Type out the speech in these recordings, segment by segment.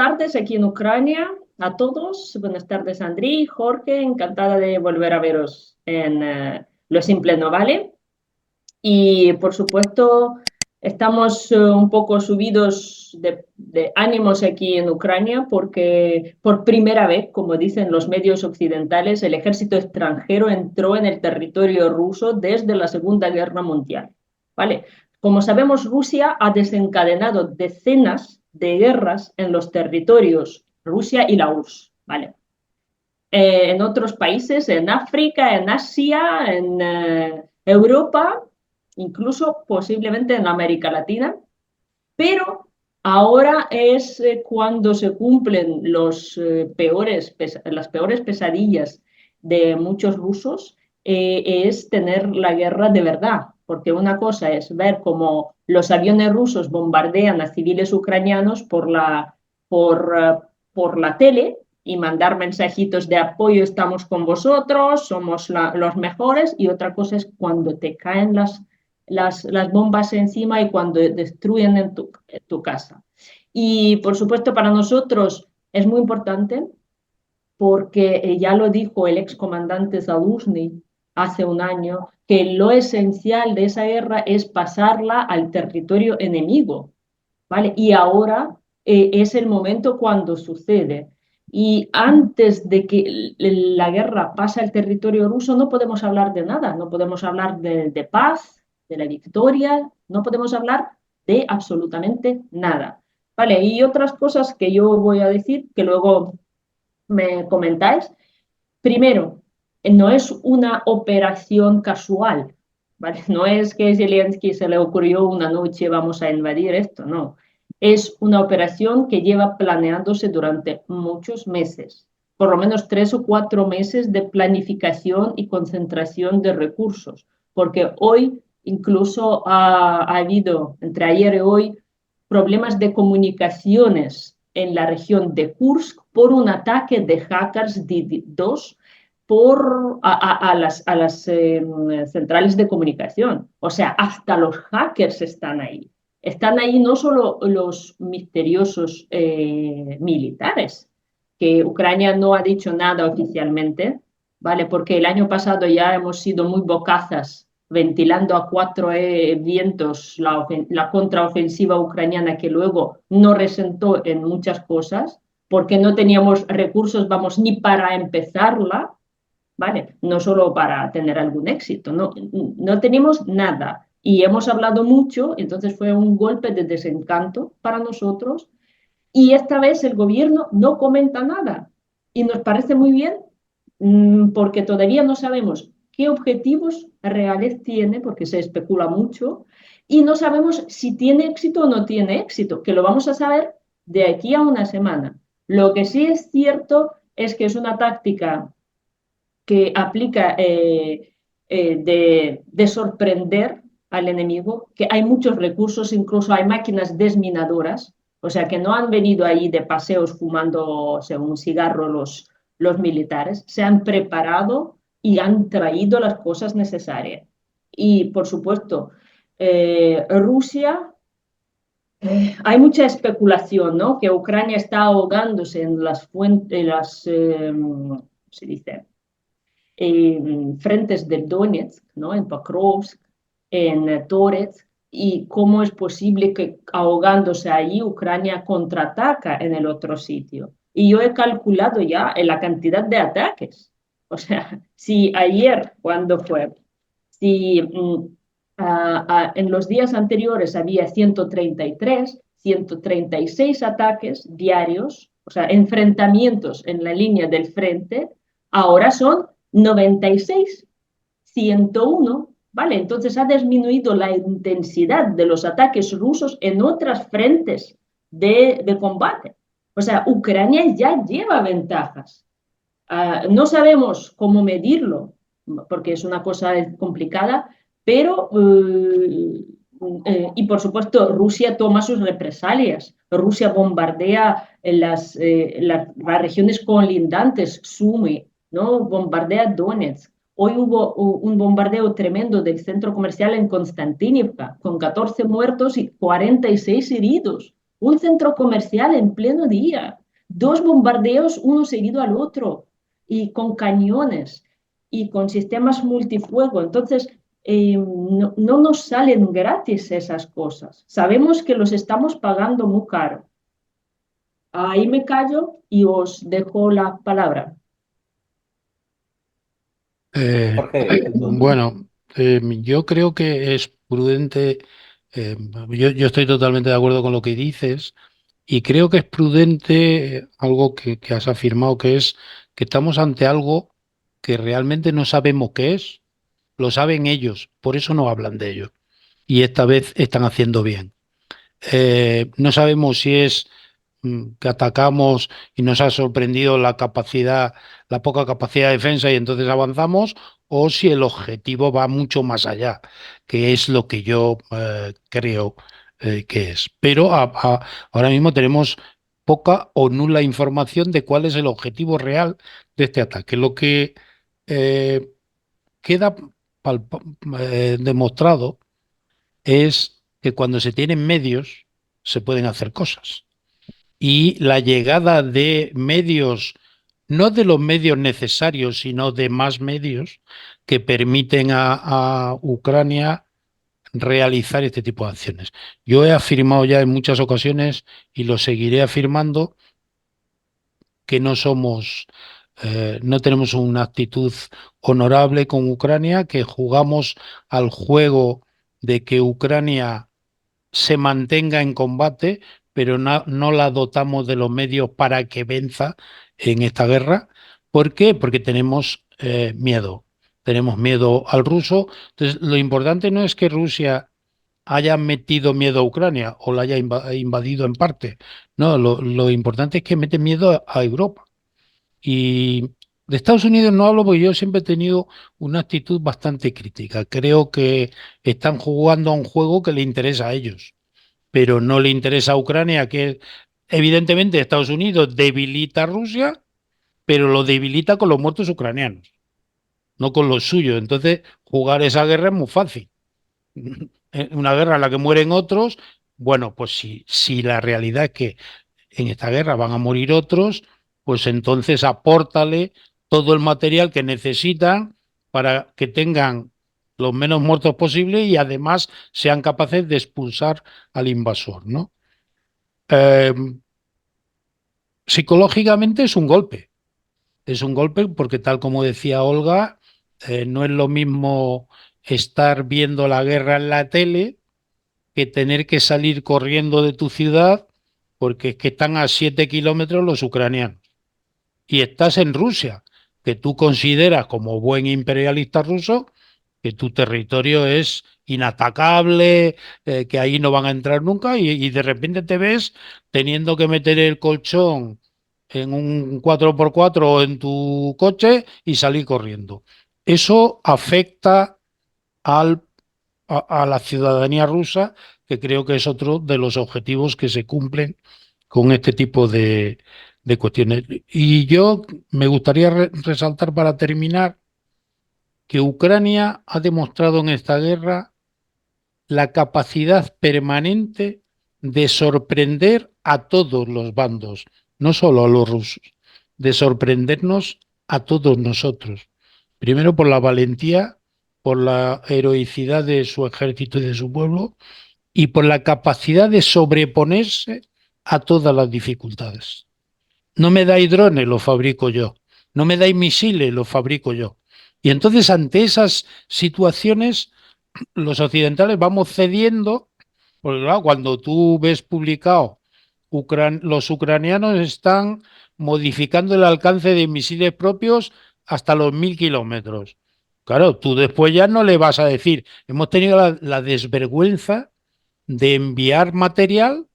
tardes aquí en Ucrania a todos. Buenas tardes, Andrí, Jorge, encantada de volver a veros en Lo Simple No Vale. Y por supuesto, estamos un poco subidos de ánimos aquí en Ucrania porque por primera vez, como dicen los medios occidentales, el ejército extranjero entró en el territorio ruso desde la Segunda Guerra Mundial. ¿Vale? Como sabemos, Rusia ha desencadenado decenas de guerras en los territorios Rusia y la URSS. ¿Vale? En otros países, en África, en Asia, en Europa, incluso posiblemente en América Latina, pero ahora es cuando se cumplen las peores pesadillas de muchos rusos, es tener la guerra de verdad, porque una cosa es ver cómo los aviones rusos bombardean a civiles ucranianos por la tele y mandar mensajitos de apoyo, estamos con vosotros, somos los mejores, y otra cosa es cuando te caen las bombas encima y cuando destruyen en tu casa. Y por supuesto para nosotros es muy importante porque ya lo dijo el excomandante Zaluzny hace un año, que lo esencial de esa guerra es pasarla al territorio enemigo, ¿vale? Y ahora es el momento cuando sucede. Y antes de que la guerra pase al territorio ruso, no podemos hablar de nada, no podemos hablar de paz, de la victoria, no podemos hablar de absolutamente nada. Vale, y otras cosas que yo voy a decir, que luego me comentáis. Primero, no es una operación casual, ¿vale? No es que Zelensky se le ocurrió una noche vamos a invadir esto, no. Es una operación que lleva planeándose durante muchos meses, por lo menos 3 o 4 meses de planificación y concentración de recursos, porque hoy incluso ha habido, entre ayer y hoy, problemas de comunicaciones en la región de Kursk por un ataque de hackers DDoS a las centrales de comunicación. O sea, hasta los hackers están ahí. Están ahí no solo los misteriosos militares, que Ucrania no ha dicho nada oficialmente, ¿vale? Porque el año pasado ya hemos sido muy bocazas ventilando a cuatro vientos la contraofensiva ucraniana que luego no resentó en muchas cosas, porque no teníamos recursos, vamos, ni para empezarla, ¿vale? No solo para tener algún éxito, no tenemos nada. Y hemos hablado mucho, entonces fue un golpe de desencanto para nosotros. Y esta vez el gobierno no comenta nada. Y nos parece muy bien porque todavía no sabemos qué objetivos reales tiene, porque se especula mucho, y no sabemos si tiene éxito o no tiene éxito, que lo vamos a saber de aquí a una semana. Lo que sí es cierto es que es una táctica que aplica de sorprender al enemigo, que hay muchos recursos, incluso hay máquinas desminadoras, o sea que no han venido ahí de paseos fumando un cigarro los militares, se han preparado y han traído las cosas necesarias. Y por supuesto, Rusia, hay mucha especulación, ¿no? Que Ucrania está ahogándose en las fuentes, ¿cómo se dice? Frentes de Donetsk, ¿no? En Pakrovsk, en Torets, y cómo es posible que ahogándose ahí Ucrania contraataca en el otro sitio. Y yo he calculado ya la cantidad de ataques. O sea, si ayer, cuando fue, si en los días anteriores había 136 ataques diarios, o sea, enfrentamientos en la línea del frente, ahora son 96, 101, ¿vale? Entonces ha disminuido la intensidad de los ataques rusos en otras frentes de combate. O sea, Ucrania ya lleva ventajas. No sabemos cómo medirlo, porque es una cosa complicada, pero, y por supuesto, Rusia toma sus represalias. Rusia bombardea las regiones colindantes, Sumy, ¿no? Bombardea Donetsk. Hoy hubo un bombardeo tremendo del centro comercial en Konstantinivka, con 14 muertos y 46 heridos. Un centro comercial en pleno día, dos bombardeos uno seguido al otro, y con cañones y con sistemas multifuego. Entonces, no nos salen gratis esas cosas. Sabemos que los estamos pagando muy caro. Ahí me callo y os dejo la palabra. Jorge, Bueno, yo creo que es prudente, yo estoy totalmente de acuerdo con lo que dices y creo que es prudente algo que has afirmado, que es que estamos ante algo que realmente no sabemos qué es, lo saben ellos, por eso no hablan de ello y esta vez están haciendo bien. No sabemos si es que atacamos y nos ha sorprendido la capacidad, la poca capacidad de defensa y entonces avanzamos, o si el objetivo va mucho más allá, que es lo que yo creo que es. Pero ahora mismo tenemos poca o nula información de cuál es el objetivo real de este ataque. Lo que eh, queda demostrado es que cuando se tienen medios se pueden hacer cosas. Y la llegada de medios, no de los medios necesarios, sino de más medios que permiten a Ucrania realizar este tipo de acciones. Yo he afirmado ya en muchas ocasiones y lo seguiré afirmando que no somos, no tenemos una actitud honorable con Ucrania, que jugamos al juego de que Ucrania se mantenga en combate, pero no la dotamos de los medios para que venza en esta guerra. ¿Por qué? Porque tenemos miedo. Tenemos miedo al ruso. Entonces, lo importante no es que Rusia haya metido miedo a Ucrania o la haya invadido en parte. No, lo importante es que mete miedo a Europa. Y de Estados Unidos no hablo porque yo siempre he tenido una actitud bastante crítica. Creo que están jugando a un juego que le interesa a ellos, pero no le interesa a Ucrania, que evidentemente Estados Unidos debilita a Rusia, pero lo debilita con los muertos ucranianos, no con los suyos. Entonces, jugar esa guerra es muy fácil. Una guerra en la que mueren otros, bueno, pues si la realidad es que en esta guerra van a morir otros, pues entonces apórtale todo el material que necesitan para que tengan los menos muertos posible y además sean capaces de expulsar al invasor, ¿no? Eh, Psicológicamente es un golpe porque tal como decía Olga, no es lo mismo estar viendo la guerra en la tele que tener que salir corriendo de tu ciudad porque es que están a 7 kilómetros los ucranianos y estás en Rusia, que tú consideras como buen imperialista ruso que tu territorio es inatacable, que ahí no van a entrar nunca y de repente te ves teniendo que meter el colchón en un 4x4 o en tu coche y salir corriendo. Eso afecta al, a la ciudadanía rusa, que creo que es otro de los objetivos que se cumplen con este tipo de cuestiones. Y yo me gustaría resaltar para terminar que Ucrania ha demostrado en esta guerra la capacidad permanente de sorprender a todos los bandos, no solo a los rusos, de sorprendernos a todos nosotros. Primero por la valentía, por la heroicidad de su ejército y de su pueblo, y por la capacidad de sobreponerse a todas las dificultades. No me dais drones, los fabrico yo. No me dais misiles, los fabrico yo. Y entonces ante esas situaciones los occidentales vamos cediendo, porque claro, cuando tú ves publicado, los ucranianos están modificando el alcance de misiles propios hasta los 1000 kilómetros. Claro, tú después ya no le vas a decir, hemos tenido la desvergüenza de enviar material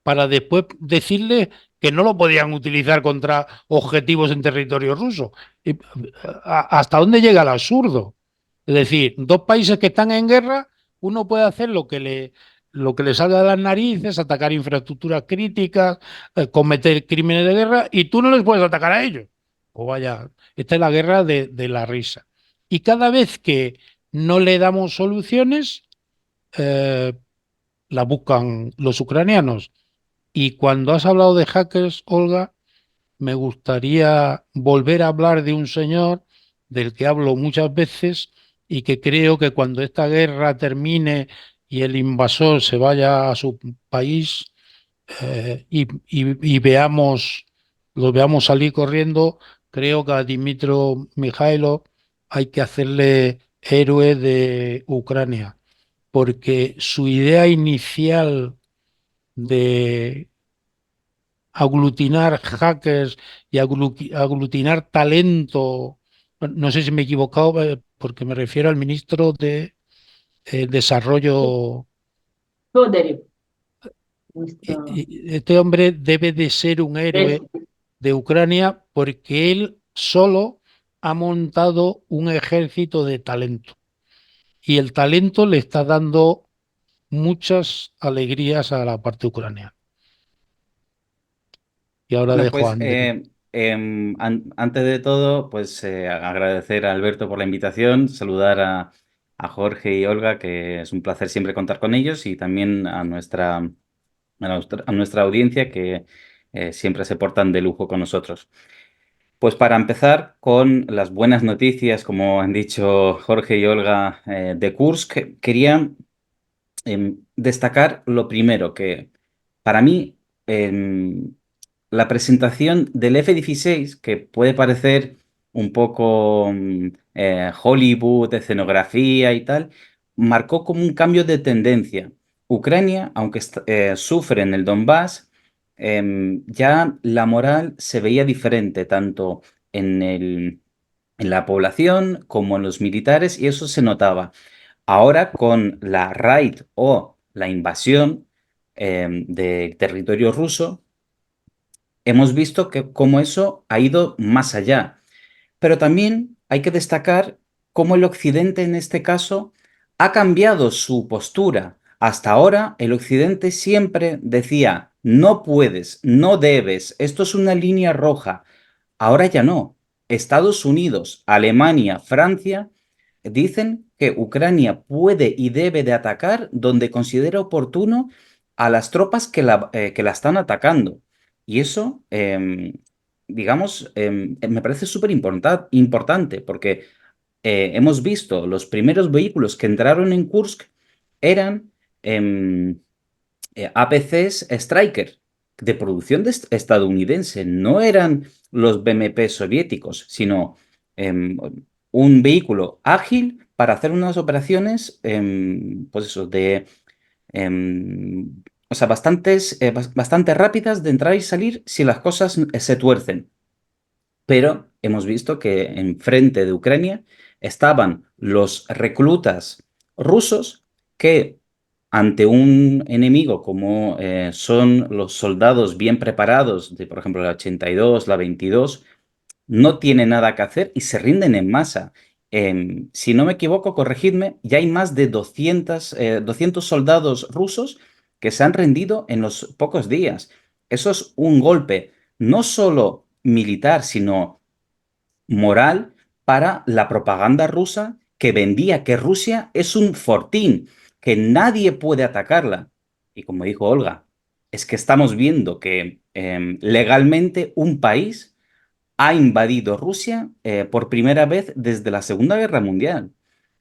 para después decirle que no lo podían utilizar contra objetivos en territorio ruso. ¿Hasta dónde llega el absurdo? Es decir, dos países que están en guerra, uno puede hacer lo que le salga de las narices, atacar infraestructuras críticas, cometer crímenes de guerra, y tú no les puedes atacar a ellos. O vaya, esta es la guerra de la risa. Y cada vez que no le damos soluciones, la buscan los ucranianos. Y cuando has hablado de hackers, Olga, me gustaría volver a hablar de un señor del que hablo muchas veces y que creo que cuando esta guerra termine y el invasor se vaya a su país, y lo veamos salir corriendo, creo que a Dimitro Mijailov hay que hacerle héroe de Ucrania, porque su idea inicial de aglutinar hackers y aglutinar talento, no sé si me he equivocado, porque me refiero al ministro de Desarrollo. Federico, Este hombre debe de ser un héroe de Ucrania porque él solo ha montado un ejército de talento y el talento le está dando muchas alegrías a la parte ucraniana. Y ahora Bueno, dejo a pues Andrés. antes de todo, pues agradecer a Alberto por la invitación, saludar a Jorge y Olga, que es un placer siempre contar con ellos, y también a nuestra audiencia, que siempre se portan de lujo con nosotros. Pues para empezar con las buenas noticias, como han dicho Jorge y Olga, de Kursk, quería destacar lo primero, que para mí la presentación del F-16, que puede parecer un poco Hollywood, escenografía y tal, marcó como un cambio de tendencia. Ucrania, aunque sufre en el Donbass, ya la moral se veía diferente, tanto en la población como en los militares, y eso se notaba. Ahora con la raid o la invasión del territorio ruso, hemos visto que cómo eso ha ido más allá. Pero también hay que destacar cómo el Occidente en este caso ha cambiado su postura. Hasta ahora el Occidente siempre decía, no puedes, no debes, esto es una línea roja. Ahora ya no. Estados Unidos, Alemania, Francia dicen que Ucrania puede y debe de atacar donde considera oportuno a las tropas que la están atacando. Y eso, digamos, me parece súper importante porque hemos visto los primeros vehículos que entraron en Kursk eran APCs Striker de producción estadounidense, no eran los BMP soviéticos, sino un vehículo ágil para hacer unas operaciones, pues eso, o sea, bastante rápidas de entrar y salir si las cosas se tuercen. Pero hemos visto que enfrente de Ucrania estaban los reclutas rusos que ante un enemigo como son los soldados bien preparados de, por ejemplo, la 82, la 22, no tienen nada que hacer y se rinden en masa. Si no me equivoco, corregidme, ya hay más de 200 soldados rusos que se han rendido en los pocos días. Eso es un golpe no solo militar, sino moral para la propaganda rusa que vendía que Rusia es un fortín, que nadie puede atacarla. Y como dijo Olga, es que estamos viendo que legalmente un país ha invadido Rusia por primera vez desde la Segunda Guerra Mundial.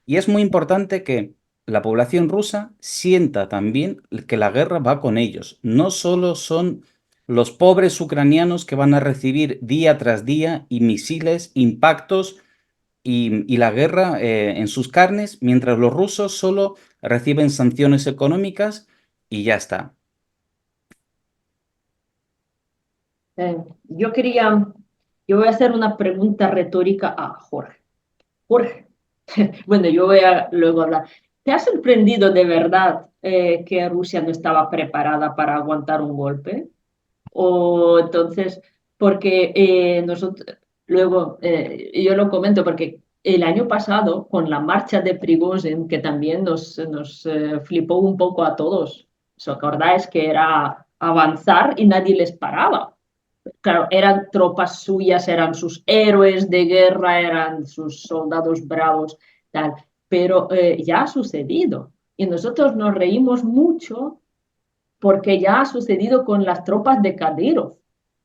Y es muy importante que la población rusa sienta también que la guerra va con ellos. No solo son los pobres ucranianos que van a recibir día tras día y misiles, impactos y la guerra en sus carnes, mientras los rusos solo reciben sanciones económicas y ya está. Yo yo voy a hacer una pregunta retórica a Jorge. Jorge, bueno, yo voy a luego hablar. ¿Te ha sorprendido de verdad que Rusia no estaba preparada para aguantar un golpe? O entonces, porque nosotros, luego, yo lo comento porque el año pasado, con la marcha de Prigozhin, que también nos flipó un poco a todos, ¿os acordáis que era avanzar y nadie les paraba? Claro, eran tropas suyas, eran sus héroes de guerra, eran sus soldados bravos, tal, pero ya ha sucedido. Y nosotros nos reímos mucho porque ya ha sucedido con las tropas de Kadyrov.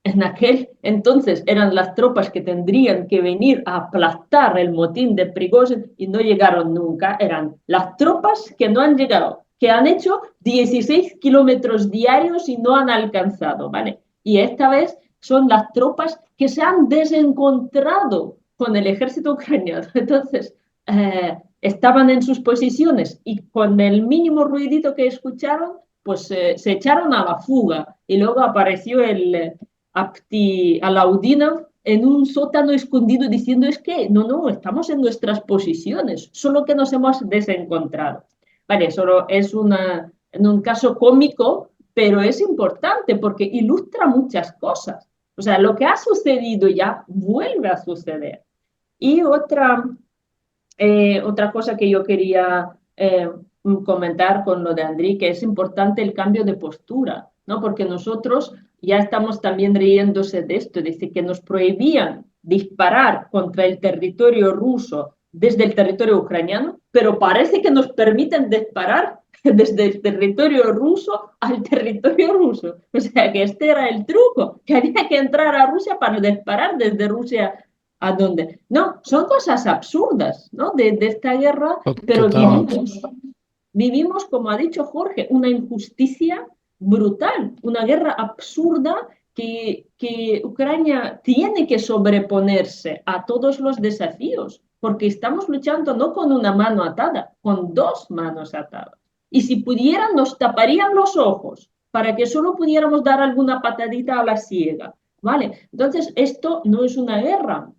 En aquel entonces eran las tropas que tendrían que venir a aplastar el motín de Prigozhin y no llegaron nunca. Eran las tropas que no han llegado, que han hecho 16 kilómetros diarios y no han alcanzado, ¿vale? Y esta vez son las tropas que se han desencontrado con el ejército ucraniano. Entonces, estaban en sus posiciones y con el mínimo ruidito que escucharon, pues se echaron a la fuga y luego apareció el Alaudinov en un sótano escondido diciendo es que no, estamos en nuestras posiciones, solo que nos hemos desencontrado. Vale, solo es en un caso cómico, pero es importante porque ilustra muchas cosas. O sea, lo que ha sucedido ya vuelve a suceder. Y otra cosa que yo quería comentar con lo de Andriy, que es importante el cambio de postura, ¿no? Porque nosotros ya estamos también riéndose de esto, dice que nos prohibían disparar contra el territorio ruso desde el territorio ucraniano, pero parece que nos permiten disparar desde el territorio ruso al territorio ruso. O sea que este era el truco, que había que entrar a Rusia para disparar desde Rusia a dónde. No, son cosas absurdas, ¿no? De esta guerra, pero vivimos, como ha dicho Jorge, una injusticia brutal, una guerra absurda que Ucrania tiene que sobreponerse a todos los desafíos, porque estamos luchando no con una mano atada, con dos manos atadas. Y si pudieran, nos taparían los ojos para que solo pudiéramos dar alguna patadita a la ciega, ¿vale? Entonces, esto no es una guerra.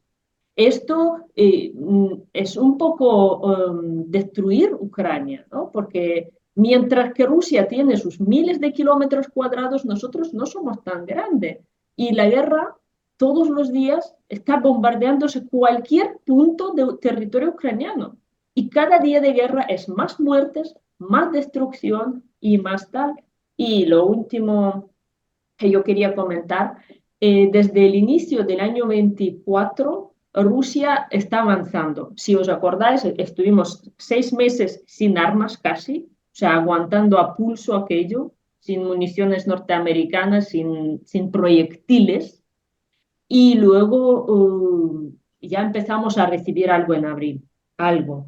Esto es un poco destruir Ucrania, ¿no? Porque mientras que Rusia tiene sus miles de kilómetros cuadrados, nosotros no somos tan grandes. Y la guerra todos los días está bombardeándose cualquier punto de territorio ucraniano. Y cada día de guerra es más muertes, más destrucción y más tal. Y lo último que yo quería comentar, desde el inicio del año 24, Rusia está avanzando. Si os acordáis, estuvimos 6 meses sin armas casi, o sea, aguantando a pulso aquello, sin municiones norteamericanas, sin proyectiles, y luego ya empezamos a recibir algo en abril, algo.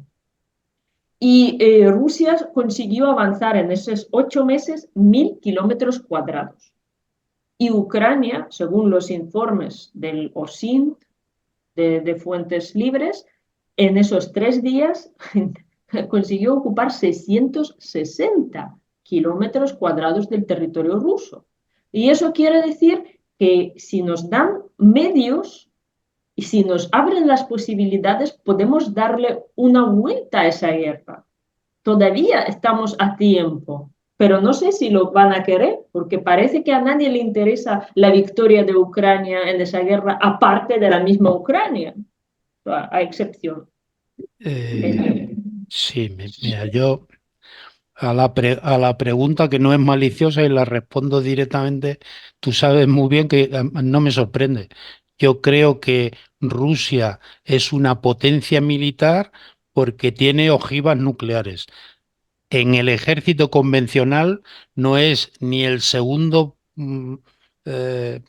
Y Rusia consiguió avanzar en esos 8 meses 1.000 kilómetros cuadrados. Y Ucrania, según los informes del OSINT, de fuentes libres, en esos 3 días consiguió ocupar 660 kilómetros cuadrados del territorio ruso. Y eso quiere decir que si nos dan medios y si nos abren las posibilidades, podemos darle una vuelta a esa guerra. Todavía estamos a tiempo, pero no sé si lo van a querer, porque parece que a nadie le interesa la victoria de Ucrania en esa guerra, aparte de la misma Ucrania, a excepción. Sí, mira, yo a la pregunta que no es maliciosa y la respondo directamente, tú sabes muy bien que no me sorprende. Yo creo que Rusia es una potencia militar porque tiene ojivas nucleares. En el ejército convencional no es ni el segundo eh,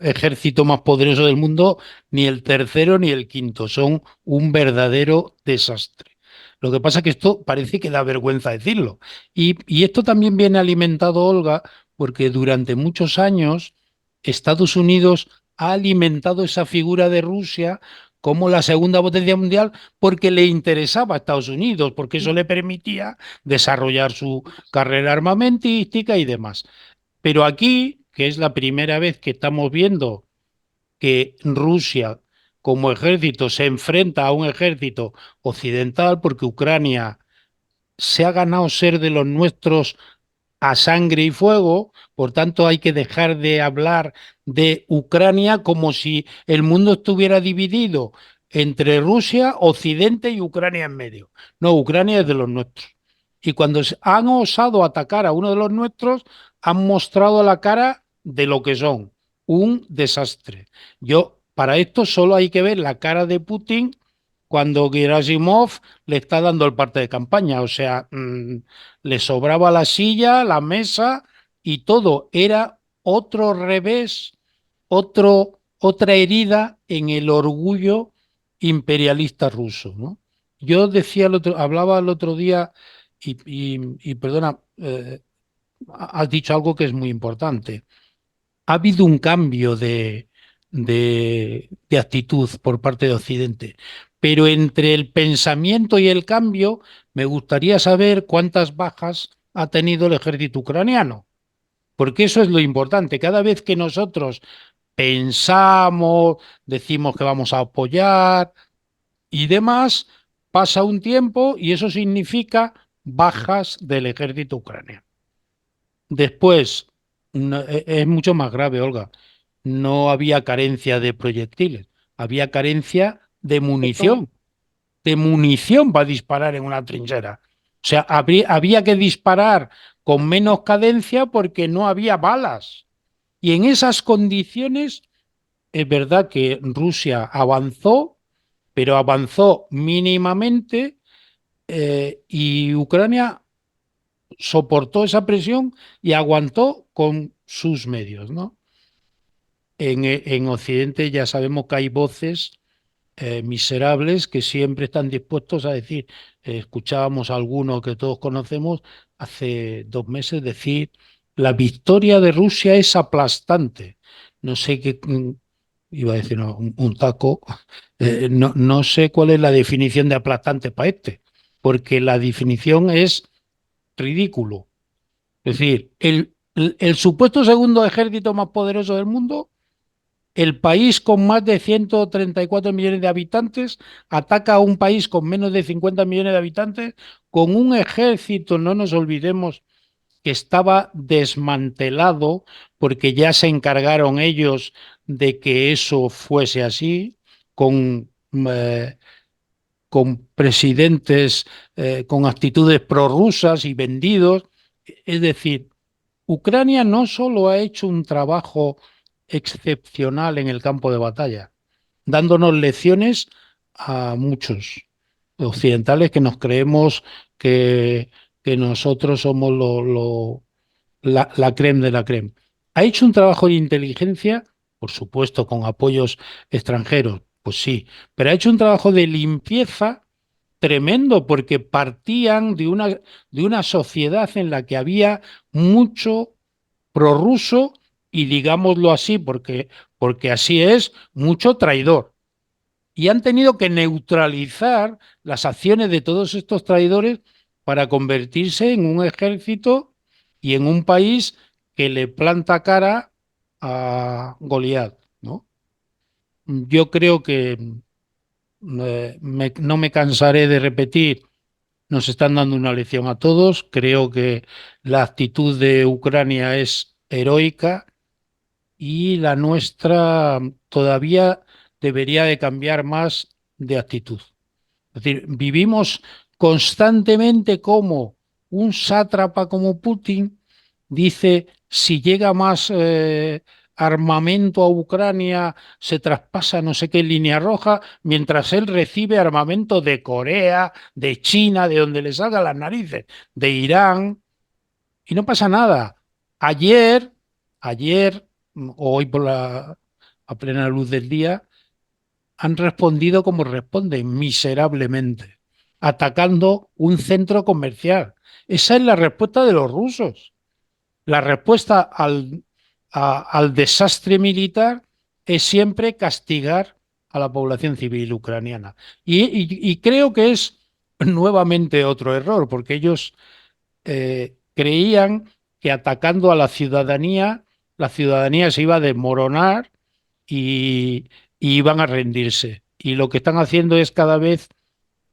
ejército más poderoso del mundo, ni el tercero ni el quinto. Son un verdadero desastre. Lo que pasa es que esto parece que da vergüenza decirlo. Y esto también viene alimentado, Olga, porque durante muchos años Estados Unidos ha alimentado esa figura de Rusia como la segunda potencia mundial porque le interesaba a Estados Unidos, porque eso le permitía desarrollar su carrera armamentística y demás. Pero aquí, que es la primera vez que estamos viendo que Rusia como ejército se enfrenta a un ejército occidental, porque Ucrania se ha ganado ser de los nuestros a sangre y fuego, por tanto hay que dejar de hablar de Ucrania como si el mundo estuviera dividido entre Rusia, Occidente y Ucrania en medio. No, Ucrania es de los nuestros. Y cuando han osado atacar a uno de los nuestros, han mostrado la cara de lo que son, un desastre. Para esto solo hay que ver la cara de Putin cuando Gerasimov le está dando el parte de campaña. O sea, le sobraba la silla, la mesa y todo era otro revés, otra herida en el orgullo imperialista ruso, ¿no? Yo decía hablaba el otro día y perdona, has dicho algo que es muy importante. Ha habido un cambio de actitud por parte de Occidente, pero entre el pensamiento y el cambio me gustaría saber cuántas bajas ha tenido el ejército ucraniano, porque eso es lo importante. Cada vez que nosotros pensamos, decimos que vamos a apoyar y demás, pasa un tiempo y eso significa bajas del ejército ucraniano. Después, es mucho más grave, Olga. No había carencia de proyectiles, había carencia de munición para disparar en una trinchera. O sea, había que disparar con menos cadencia porque no había balas. Y en esas condiciones es verdad que Rusia avanzó, pero avanzó mínimamente y Ucrania soportó esa presión y aguantó con sus medios, ¿no? En Occidente ya sabemos que hay voces miserables que siempre están dispuestos a decir, escuchábamos a alguno que todos conocemos hace 2 meses decir, la victoria de Rusia es aplastante. No sé qué, iba a decir no, un taco, no sé cuál es la definición de aplastante para este, porque la definición es ridículo. Es decir, el supuesto segundo ejército más poderoso del mundo, el país con más de 134 millones de habitantes ataca a un país con menos de 50 millones de habitantes con un ejército, no nos olvidemos, que estaba desmantelado porque ya se encargaron ellos de que eso fuese así, con, eh, con presidentes con actitudes prorrusas y vendidos. Es decir, Ucrania no solo ha hecho un trabajo excepcional en el campo de batalla, dándonos lecciones a muchos occidentales que nos creemos que, que nosotros somos la creme de la creme. Ha hecho un trabajo de inteligencia, por supuesto, con apoyos extranjeros, pues sí, pero ha hecho un trabajo de limpieza tremendo porque partían de una sociedad en la que había mucho prorruso y digámoslo así, porque así es, mucho traidor. Y han tenido que neutralizar las acciones de todos estos traidores para convertirse en un ejército y en un país que le planta cara a Goliat, ¿no? Yo creo que no me cansaré de repetir, nos están dando una lección a todos. Creo que la actitud de Ucrania es heroica y la nuestra todavía debería de cambiar más de actitud. Es decir, vivimos constantemente como un sátrapa como Putin dice, si llega más armamento a Ucrania, se traspasa no sé qué línea roja, mientras él recibe armamento de Corea, de China, de donde le salga las narices, de Irán, y no pasa nada. Ayer, hoy a plena luz del día, han respondido como responden, miserablemente, atacando un centro comercial. Esa es la respuesta de los rusos. La respuesta al desastre militar es siempre castigar a la población civil ucraniana. Y creo que es nuevamente otro error, porque ellos creían que atacando a la ciudadanía se iba a desmoronar y iban a rendirse. Y lo que están haciendo es cada vez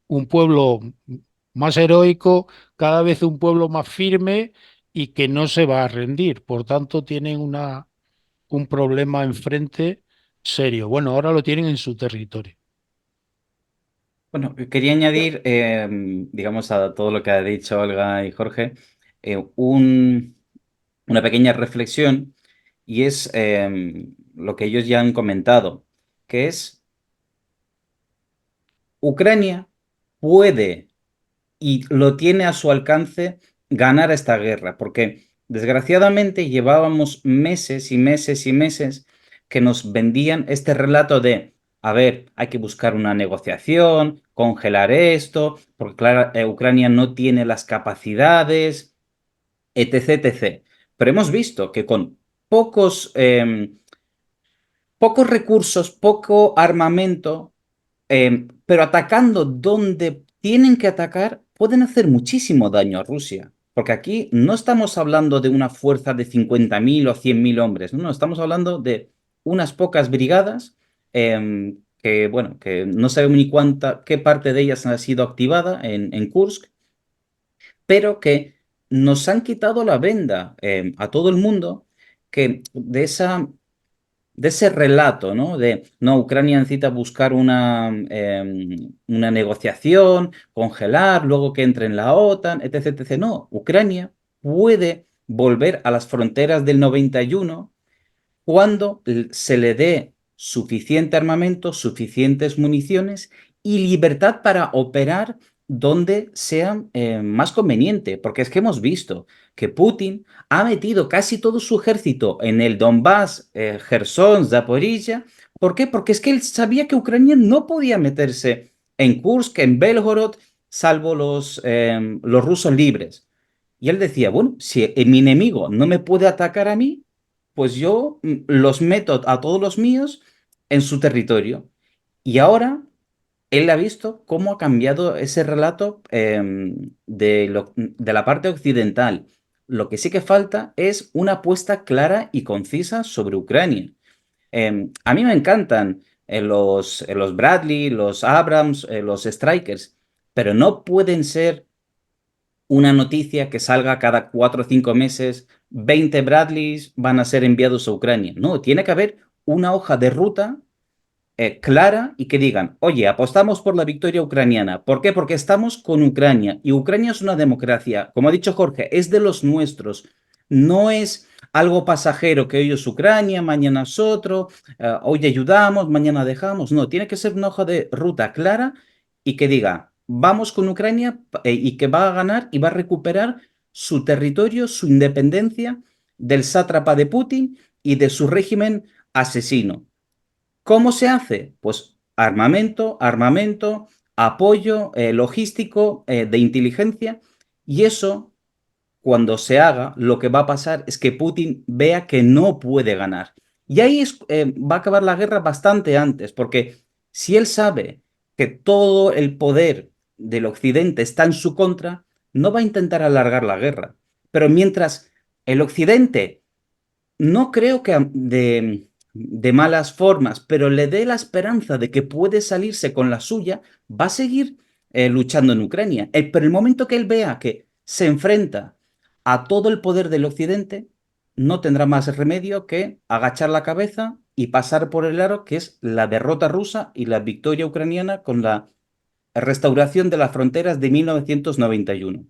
un pueblo más heroico, cada vez un pueblo más firme y que no se va a rendir. Por tanto, tienen un problema enfrente serio. Bueno, ahora lo tienen en su territorio. Bueno, quería añadir, digamos, a todo lo que ha dicho Olga y Jorge, una pequeña reflexión y es lo que ellos ya han comentado, que es Ucrania puede y lo tiene a su alcance ganar esta guerra, porque Desgraciadamente llevábamos meses y meses y meses que nos vendían este relato de, a ver, hay que buscar una negociación, congelar esto, porque claro, Ucrania no tiene las capacidades, etc, etc. Pero hemos visto que con pocos recursos, poco armamento, pero atacando donde tienen que atacar, pueden hacer muchísimo daño a Rusia. Porque aquí no estamos hablando de una fuerza de 50.000 o 100.000 hombres, no, estamos hablando de unas pocas brigadas que, bueno, que no sabemos ni qué parte de ellas ha sido activada en Kursk, pero que nos han quitado la venda a todo el mundo que de ese relato, ¿no? De, no, Ucrania necesita buscar una negociación, congelar, luego que entre en la OTAN, etc, etc. No, Ucrania puede volver a las fronteras del 91 cuando se le dé suficiente armamento, suficientes municiones y libertad para operar donde sea más conveniente. Porque es que hemos visto que Putin ha metido casi todo su ejército en el Donbass, Gerson, Zaporizhia. ¿Por qué? Porque es que él sabía que Ucrania no podía meterse en Kursk, en Belgorod, salvo los rusos libres. Y él decía, bueno, si mi enemigo no me puede atacar a mí, pues yo los meto a todos los míos en su territorio. Y ahora él ha visto cómo ha cambiado ese relato de la parte occidental. Lo que sí que falta es una apuesta clara y concisa sobre Ucrania. A mí me encantan los Bradley, los Abrams, los Strikers, pero no pueden ser una noticia que salga cada 4 o 5 meses, 20 Bradleys van a ser enviados a Ucrania. No, tiene que haber una hoja de ruta clara y que digan, oye, apostamos por la victoria ucraniana. ¿Por qué? Porque estamos con Ucrania y Ucrania es una democracia. Como ha dicho Jorge, es de los nuestros. No es algo pasajero que hoy es Ucrania, mañana es otro, hoy ayudamos, mañana dejamos. No, tiene que ser una hoja de ruta clara y que diga, vamos con Ucrania y que va a ganar y va a recuperar su territorio, su independencia del sátrapa de Putin y de su régimen asesino. ¿Cómo se hace? Pues armamento, armamento, apoyo logístico, de inteligencia, y eso, cuando se haga, lo que va a pasar es que Putin vea que no puede ganar. Y ahí va a acabar la guerra bastante antes, porque si él sabe que todo el poder del Occidente está en su contra, no va a intentar alargar la guerra. Pero mientras el Occidente, no creo que de malas formas, pero le dé la esperanza de que puede salirse con la suya, va a seguir luchando en Ucrania. Pero el momento que él vea que se enfrenta a todo el poder del Occidente, no tendrá más remedio que agachar la cabeza y pasar por el aro, que es la derrota rusa y la victoria ucraniana con la restauración de las fronteras de 1991.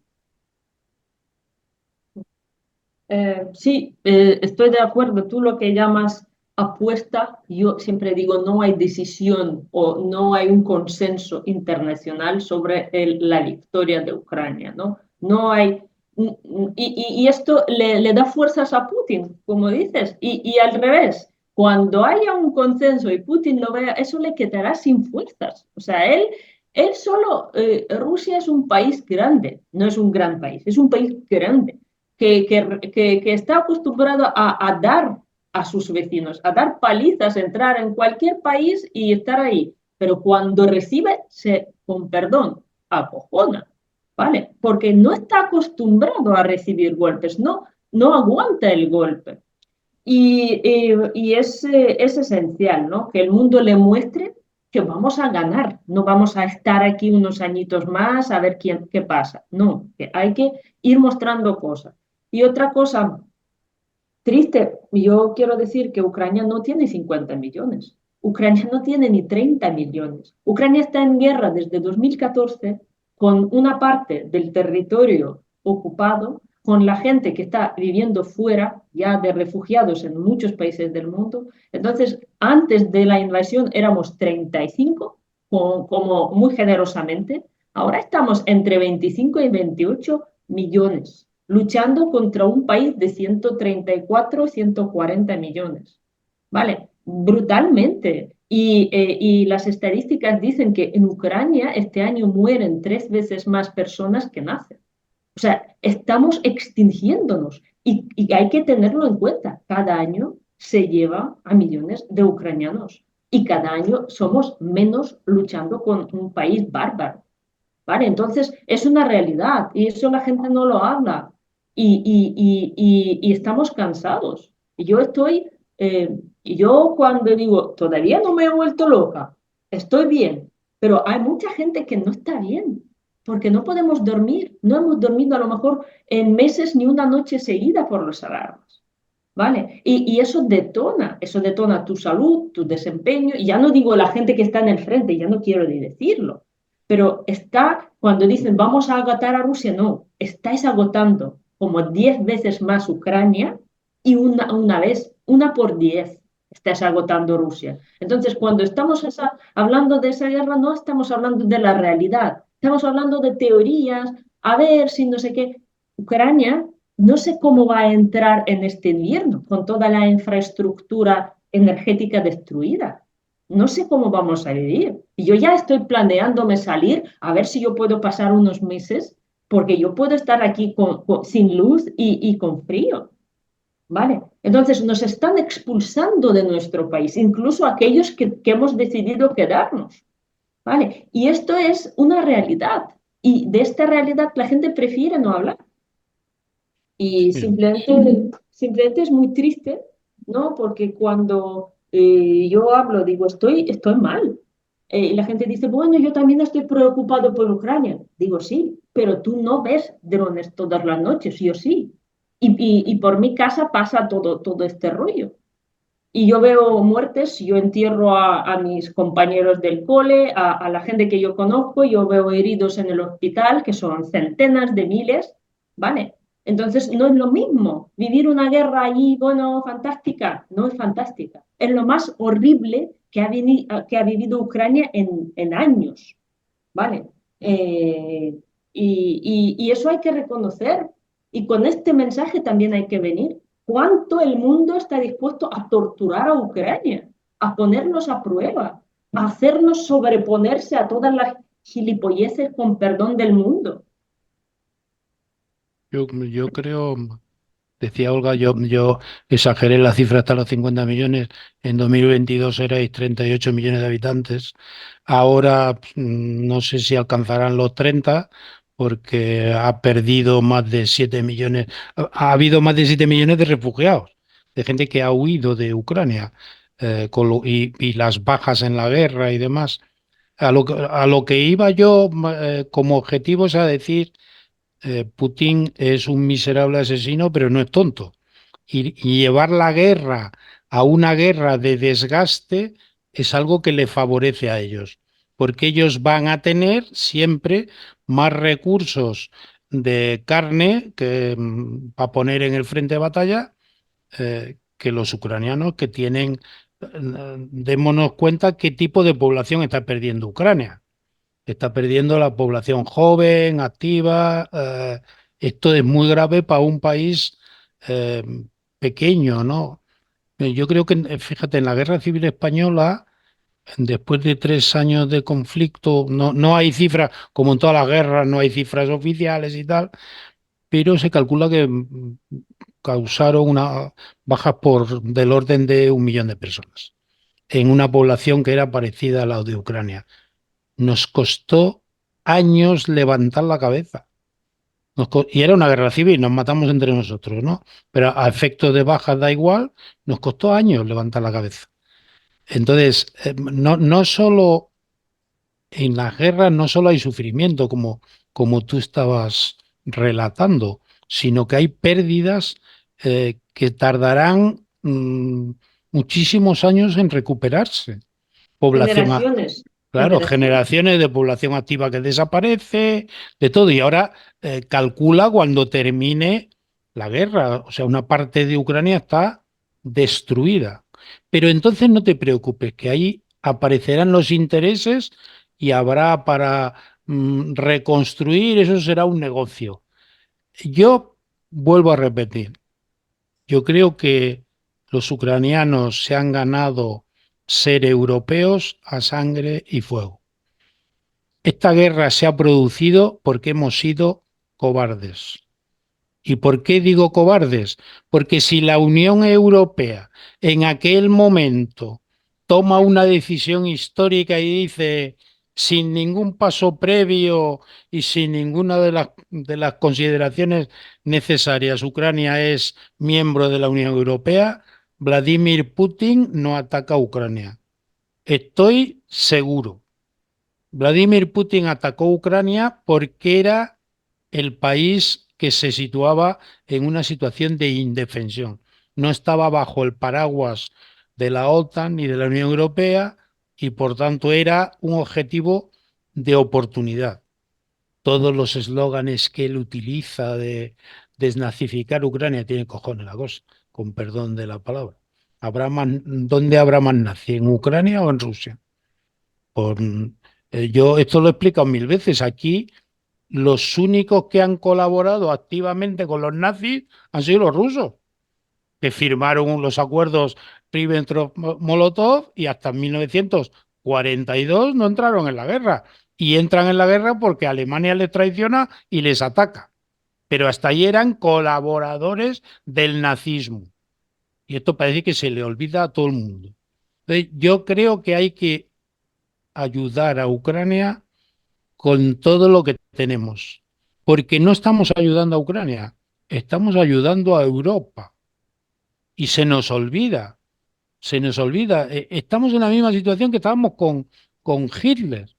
Sí, estoy de acuerdo. Tú lo que llamas apuesta, yo siempre digo no hay decisión o no hay un consenso internacional sobre la victoria de Ucrania, ¿no? No hay, y esto le da fuerzas a Putin, como dices, y al revés, cuando haya un consenso y Putin lo vea, eso le quedará sin fuerzas. O sea, él solo, Rusia es un país grande, no es un gran país, es un país grande que está acostumbrado a dar a sus vecinos, a dar palizas, entrar en cualquier país y estar ahí. Pero cuando recibe, con perdón, acojona, ¿vale? Porque no está acostumbrado a recibir golpes, no aguanta el golpe. Y es esencial, ¿no? Que el mundo le muestre que vamos a ganar, no vamos a estar aquí unos añitos más a ver qué pasa. No, que hay que ir mostrando cosas. Y otra cosa triste, yo quiero decir que Ucrania no tiene 50 millones, Ucrania no tiene ni 30 millones. Ucrania está en guerra desde 2014 con una parte del territorio ocupado, con la gente que está viviendo fuera, ya de refugiados en muchos países del mundo. Entonces, antes de la invasión éramos 35, como muy generosamente. Ahora estamos entre 25 y 28 millones. luchando contra un país de 134, 140 millones. ¿Vale? Brutalmente. Y las estadísticas dicen que en Ucrania este año mueren 3 veces más personas que nacen. O sea, estamos extinguiéndonos y hay que tenerlo en cuenta. Cada año se lleva a millones de ucranianos y cada año somos menos luchando con un país bárbaro. ¿Vale? Entonces, es una realidad y eso la gente no lo habla y estamos cansados. Y yo cuando digo, todavía no me he vuelto loca, estoy bien, pero hay mucha gente que no está bien porque no podemos dormir, no hemos dormido a lo mejor en meses ni una noche seguida por los alarmas. ¿Vale? Y eso detona tu salud, tu desempeño, y ya no digo la gente que está en el frente, ya no quiero ni decirlo, pero está, cuando dicen vamos a agotar a Rusia, no, estáis agotando como 10 veces más Ucrania y una vez, una por 10 estás agotando Rusia. Entonces, cuando estamos hablando de esa guerra, no estamos hablando de la realidad, estamos hablando de teorías, a ver si no sé qué. Ucrania no sé cómo va a entrar en este invierno con toda la infraestructura energética destruida. No sé cómo vamos a vivir. Y yo ya estoy planeándome salir a ver si yo puedo pasar unos meses, porque yo puedo estar aquí sin luz y con frío. ¿Vale? Entonces nos están expulsando de nuestro país, incluso aquellos que hemos decidido quedarnos. ¿Vale? Y esto es una realidad. Y de esta realidad la gente prefiere no hablar. Y Sí. simplemente es muy triste, ¿no? Porque cuando yo hablo, digo, estoy mal. Y la gente dice, bueno, yo también estoy preocupado por Ucrania. Digo, sí, pero tú no ves drones todas las noches, yo sí. Y por mi casa pasa todo este rollo. Y yo veo muertes, yo entierro a mis compañeros del cole, a la gente que yo conozco, yo veo heridos en el hospital, que son centenas de miles, ¿vale? Entonces no es lo mismo vivir una guerra allí, bueno, fantástica, no es fantástica. Es lo más horrible que ha vivido Ucrania en años, ¿vale? Eh, y eso hay que reconocer. Y con este mensaje también hay que venir. ¿Cuánto el mundo está dispuesto a torturar a Ucrania, a ponernos a prueba, a hacernos sobreponerse a todas las gilipolleces con perdón del mundo? Yo creo, decía Olga, yo exageré la cifra hasta los 50 millones. En 2022 erais 38 millones de habitantes. Ahora no sé si alcanzarán los 30 porque ha perdido más de 7 millones. Ha habido más de 7 millones de refugiados, de gente que ha huido de Ucrania y las bajas en la guerra y demás. A lo que iba yo como objetivo es a decir Putin es un miserable asesino, pero no es tonto. Y llevar la guerra a una guerra de desgaste es algo que le favorece a ellos, porque ellos van a tener siempre más recursos de carne que para poner en el frente de batalla que los ucranianos que tienen. Démonos cuenta qué tipo de población está perdiendo Ucrania. Está perdiendo la población joven, activa. Esto es muy grave para un país eh, pequeño, ¿no? Yo creo que, fíjate, en la Guerra Civil Española, después de 3 años de conflicto, no hay cifras, como en todas las guerras, no hay cifras oficiales y tal, pero se calcula que causaron una bajas del orden de 1 millón de personas en una población que era parecida a la de Ucrania. Nos costó años levantar la cabeza. Y era una guerra civil, nos matamos entre nosotros, ¿no? Pero a efectos de bajas da igual, nos costó años levantar la cabeza. Entonces, no solo en las guerras, no solo hay sufrimiento, como tú estabas relatando, sino que hay pérdidas que tardarán muchísimos años en recuperarse. Población, Generaciones, claro, generaciones. generaciones de población activa que desaparece, de todo. Y ahora calcula cuando termine la guerra. O sea, una parte de Ucrania está destruida. Pero entonces no te preocupes, que ahí aparecerán los intereses y habrá para reconstruir, eso será un negocio. Yo vuelvo a repetir, yo creo que los ucranianos se han ganado ser europeos a sangre y fuego. Esta guerra se ha producido porque hemos sido cobardes. ¿Y por qué digo cobardes? Porque si la Unión Europea en aquel momento toma una decisión histórica y dice, sin ningún paso previo y sin ninguna de las consideraciones necesarias, Ucrania es miembro de la Unión Europea, Vladimir Putin no ataca a Ucrania. Estoy seguro. Vladimir Putin atacó Ucrania porque era el país que se situaba en una situación de indefensión. No estaba bajo el paraguas de la OTAN ni de la Unión Europea y por tanto era un objetivo de oportunidad. Todos los eslóganes que él utiliza de desnazificar Ucrania tiene cojones la cosa, con perdón de la palabra. ¿Dónde habrá más nazi? ¿En Ucrania o en Rusia? Por, yo esto lo he explicado mil veces. Aquí los únicos que han colaborado activamente con los nazis han sido los rusos, que firmaron los acuerdos Ribbentrop-Molotov y hasta 1942 no entraron en la guerra. Y entran en la guerra porque Alemania les traiciona y les ataca. Pero hasta ahí eran colaboradores del nazismo. Y esto parece que se le olvida a todo el mundo. Entonces, yo creo que hay que ayudar a Ucrania con todo lo que tenemos, porque no estamos ayudando a Ucrania, estamos ayudando a Europa y se nos olvida, estamos en la misma situación que estábamos con Hitler,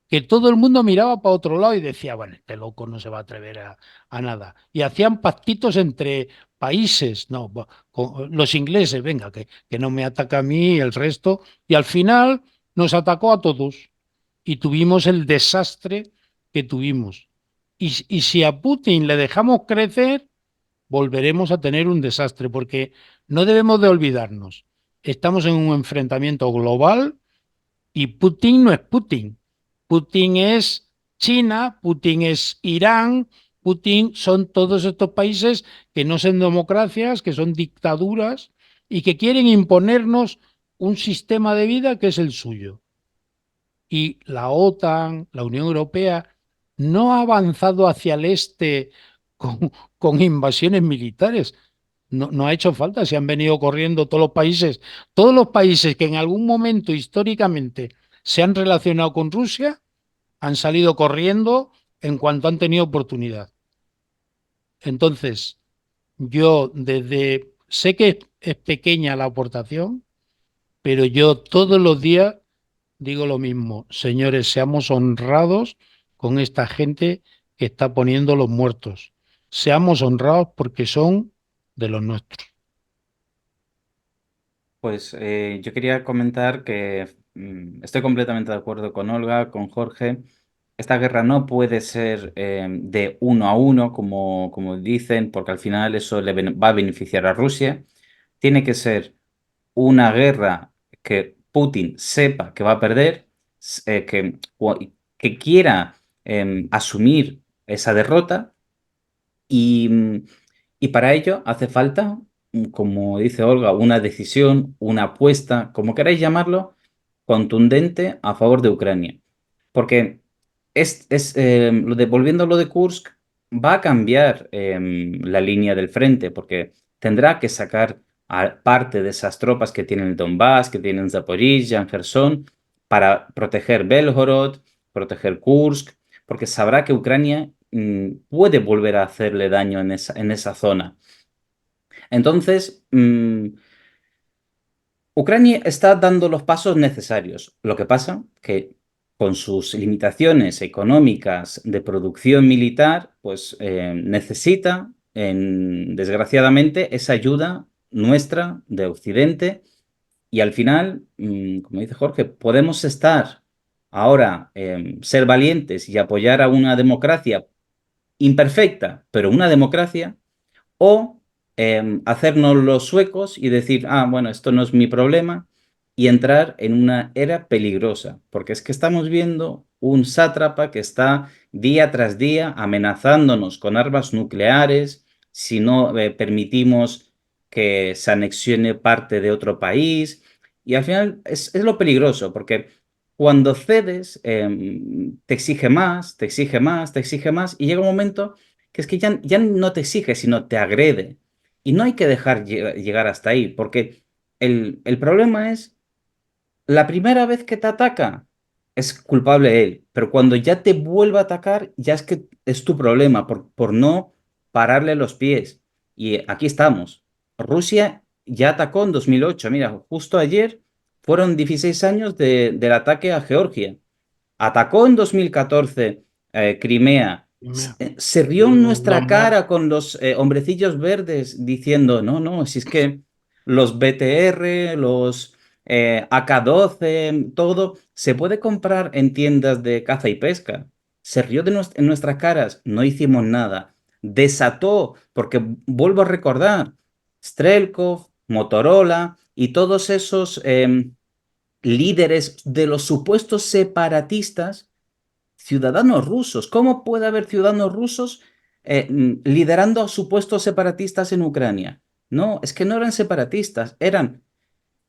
que todo el mundo miraba para otro lado y decía, bueno, este loco no se va a atrever a nada. Y hacían pactitos entre países, no, con los ingleses, venga, que no me ataca a mí y el resto, y al final nos atacó a todos y tuvimos el desastre que tuvimos. Y si a Putin le dejamos crecer, volveremos a tener un desastre, porque no debemos de olvidarnos. Estamos en un enfrentamiento global y Putin no es Putin. Putin es China, Putin es Irán, Putin son todos estos países que no son democracias, que son dictaduras y que quieren imponernos un sistema de vida que es el suyo. Y la OTAN, la Unión Europea, no ha avanzado hacia el este con invasiones militares. No, no ha hecho falta, se han venido corriendo todos los países que en algún momento históricamente se han relacionado con Rusia, han salido corriendo en cuanto han tenido oportunidad. Entonces, sé que es pequeña la aportación, pero yo todos los días digo lo mismo, señores, seamos honrados con esta gente que está poniendo los muertos. Seamos honrados porque son de los nuestros. Pues yo quería comentar que estoy completamente de acuerdo con Olga, con Jorge. Esta guerra no puede ser de uno a uno, como dicen, porque al final eso va a beneficiar a Rusia. Tiene que ser una guerra que Putin sepa que va a perder, que quiera asumir esa derrota y, y para ello hace falta, como dice Olga, una decisión, una apuesta, como queráis llamarlo, contundente a favor de Ucrania. Porque volviendo a lo de Kursk, va a cambiar la línea del frente, porque tendrá que sacar a parte de esas tropas que tienen el Donbass, que tienen Zaporizhia, en Gerson, para proteger Belgorod, proteger Kursk, porque sabrá que Ucrania puede volver a hacerle daño en esa zona. Entonces, Ucrania está dando los pasos necesarios. Lo que pasa que con sus limitaciones económicas de producción militar, pues necesita, desgraciadamente, esa ayuda nuestra de Occidente. Y al final, como dice Jorge, podemos estar ahora, ser valientes y apoyar a una democracia imperfecta, pero una democracia, o hacernos los suecos y decir, ah, bueno, esto no es mi problema, y entrar en una era peligrosa, porque es que estamos viendo un sátrapa que está día tras día amenazándonos con armas nucleares, si no permitimos que se anexione parte de otro país. Y al final es lo peligroso, porque cuando cedes, te exige más, te exige más, te exige más, y llega un momento que es que ya no te exige, sino te agrede. Y no hay que dejar llegar hasta ahí, porque el problema es, la primera vez que te ataca, es culpable él, pero cuando ya te vuelve a atacar, ya es que es tu problema por no pararle los pies. Y aquí estamos. Rusia ya atacó en 2008. Mira, justo ayer fueron 16 años del ataque a Georgia. Atacó en 2014 Crimea. Se rió en nuestra Donbass. cara con los hombrecillos verdes diciendo, no, no, si es que los BTR, los AK-12, todo se puede comprar en tiendas de caza y pesca. Se rió en nuestras caras, no hicimos nada. Desató, porque vuelvo a recordar, Strelkov, Motorola y todos esos líderes de los supuestos separatistas, ciudadanos rusos. ¿Cómo puede haber ciudadanos rusos liderando a supuestos separatistas en Ucrania? No, es que no eran separatistas, eran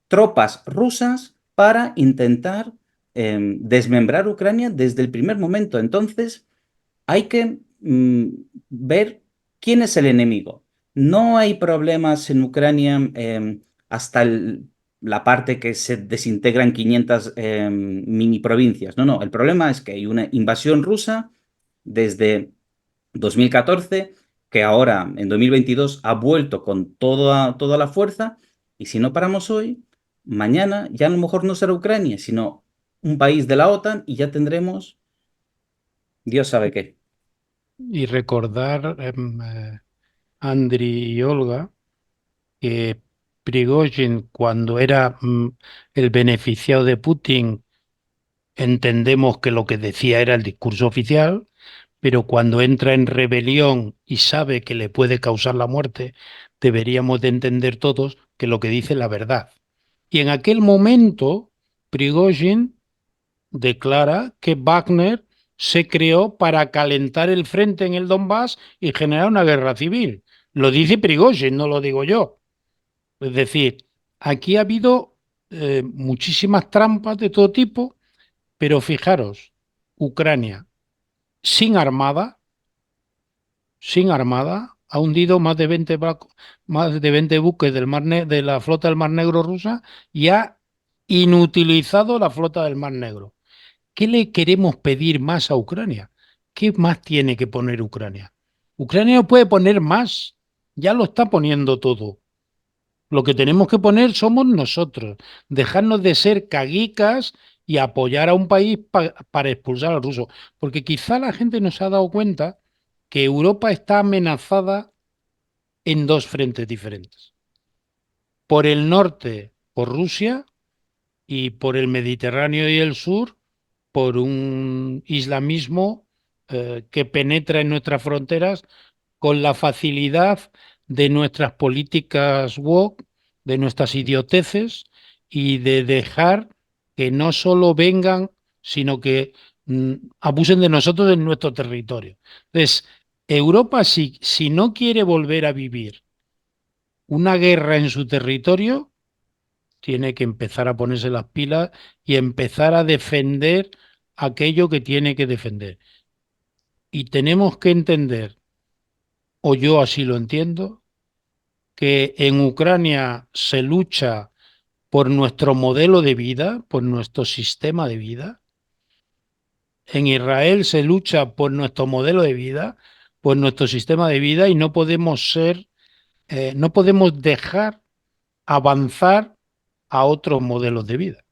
tropas rusas para intentar desmembrar Ucrania desde el primer momento. Entonces, hay que ver quién es el enemigo. No hay problemas en Ucrania hasta la parte que se desintegran 500 mini provincias. No, no, el problema es que hay una invasión rusa desde 2014, que ahora en 2022 ha vuelto con toda la fuerza, y si no paramos hoy, mañana ya a lo mejor no será Ucrania, sino un país de la OTAN, y ya tendremos, Dios sabe qué. Y recordar, Andri y Olga, que Prigozhin, cuando era el beneficiado de Putin, entendemos que lo que decía era el discurso oficial, pero cuando entra en rebelión y sabe que le puede causar la muerte, deberíamos de entender todos que lo que dice es la verdad. Y en aquel momento, Prigozhin declara que Wagner se creó para calentar el frente en el Donbass y generar una guerra civil. Lo dice Prigozhin, no lo digo yo. Es decir, aquí ha habido muchísimas trampas de todo tipo, pero fijaros, Ucrania sin armada, ha hundido más de 20 buques de la flota del Mar Negro rusa y ha inutilizado la flota del Mar Negro. ¿Qué le queremos pedir más a Ucrania? ¿Qué más tiene que poner Ucrania? Ucrania no puede poner más, ya lo está poniendo todo. Lo que tenemos que poner somos nosotros, dejarnos de ser caguicas y apoyar a un país para expulsar a los rusos. Porque quizá la gente no se ha dado cuenta que Europa está amenazada en dos frentes diferentes. Por el norte, por Rusia, y por el Mediterráneo y el sur, por un islamismo que penetra en nuestras fronteras con la facilidad de nuestras políticas woke, de nuestras idioteces y de dejar que no solo vengan, sino que abusen de nosotros en nuestro territorio. Entonces, Europa, si no quiere volver a vivir una guerra en su territorio, tiene que empezar a ponerse las pilas y empezar a defender aquello que tiene que defender. Y tenemos que entender, o yo así lo entiendo, que en Ucrania se lucha por nuestro modelo de vida, por nuestro sistema de vida. En Israel se lucha por nuestro modelo de vida, por nuestro sistema de vida, y no podemos no podemos dejar avanzar a otros modelos de vida.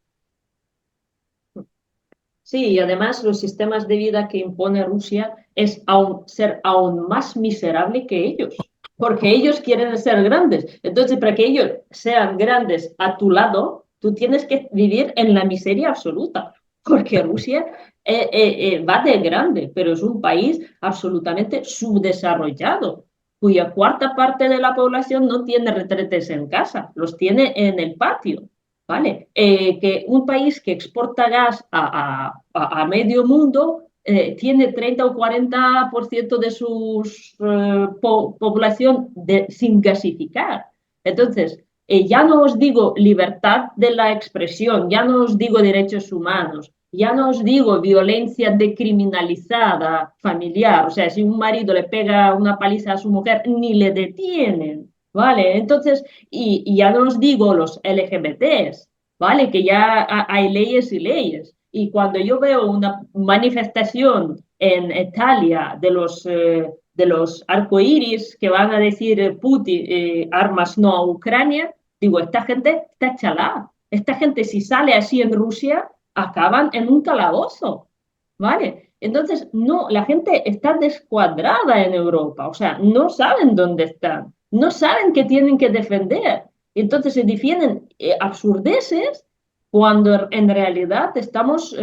Sí, y además los sistemas de vida que impone Rusia es ser aún más miserable que ellos, porque ellos quieren ser grandes. Entonces, para que ellos sean grandes a tu lado, tú tienes que vivir en la miseria absoluta, porque Rusia va de grande, pero es un país absolutamente subdesarrollado, cuya cuarta parte de la población no tiene retretes en casa, los tiene en el patio. ¿Vale? Que un país que exporta gas a medio mundo tiene 30 o 40% de su población sin gasificar. Entonces, ya no os digo libertad de la expresión, ya no os digo derechos humanos, ya no os digo violencia decriminalizada familiar, o sea, si un marido le pega una paliza a su mujer, ni le detienen, ¿vale? Entonces, y ya no os digo los LGBTs, ¿vale? Que ya hay leyes y leyes. Y cuando yo veo una manifestación en Italia de los arcoíris que van a decir Putin, armas no a Ucrania, digo, esta gente está chalada. Esta gente, si sale así en Rusia, acaban en un calabozo, ¿vale? Entonces, no, la gente está descuadrada en Europa, o sea, no saben dónde están, no saben qué tienen que defender. Entonces se defienden absurdeces cuando en realidad estamos